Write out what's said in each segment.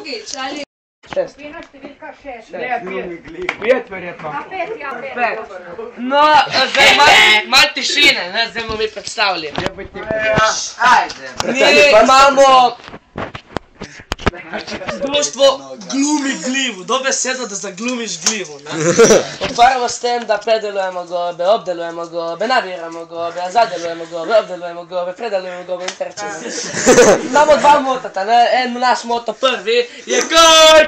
drugič, ali... Šest. Pet verjetno. Pet. No, zdaj malo tišine, ne, zdaj bomo mi predstavili. Mi imamo društvo Glumi glivo, dobesedno, da zaglumiš glivo, ne. Ukvarjamo s tem, da predelujemo gobe, obdelujemo gobe, nabiramo gobe, zadelujemo gobe, obdelujemo gobe, predelujemo gobe in terčimo. Imamo dva motata, ne, en naš moto prvi je kaj.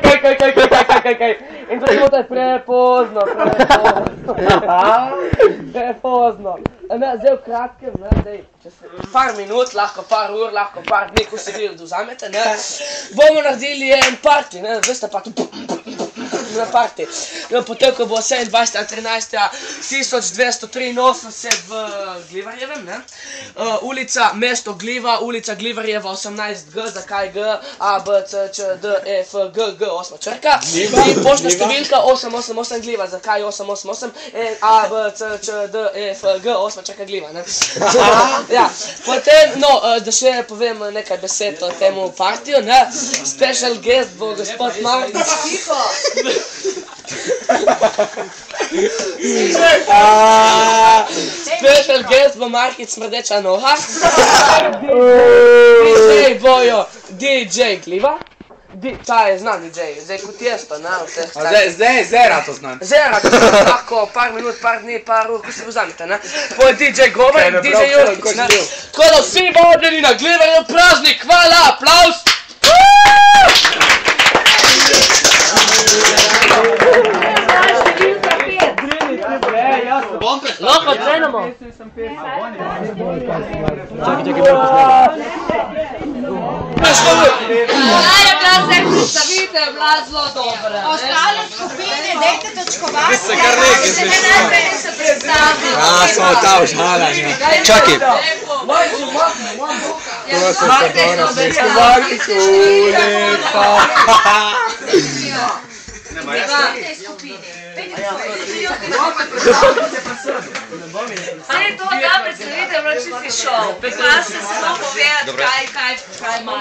In drugi moto je prepozno. Zdaj v kratkem, ne, zdaj, če se par minut, lahko par ur, lahko par dni, ko se vi odvzamete, ne, bomo naredili en party, ne, veste party, na party. Potem, ko bo 27.13.1283 v Glivarjevem, ne, ulica Mesto Gliva, ulica Glivarjeva 18G, zakaj G, A, B, C, Č, D, E, F, G, G, 8 črka, in poštna številka 888 Gliva, zakaj 888, A, B, C, Č, D, E, F, G, 8 črka Gliva, ne. Ja, potem, no, da še povem nekaj besed o temu partiju, ne, special guest bo gospod Markic. Special guest bo Markic Smrdeča noha. DJ bojo DJ Gliva. Ta je znan DJ, zdaj kot Tiesto, ne, vse stvari. Zdaj rato znam. Zdaj rato znam, lahko par minut, par dni, par ur, ko se vzamete, ne. Poj DJ Gober, DJ Jurkic, ne. Tako da vsi vabljeni na Glivarjev praznik, hvala, aplauz! Lahko cenamo. Dajo glas za predstavitev, bila zelo dobra. Ostale skupine, dejte točkovati, da se ne najprej se predstavi. Ja, samo ta užhala, ne. Čakaj. Saj je to, da predstavitev vročinski šov. Pekla se samo povedati, kaj ima.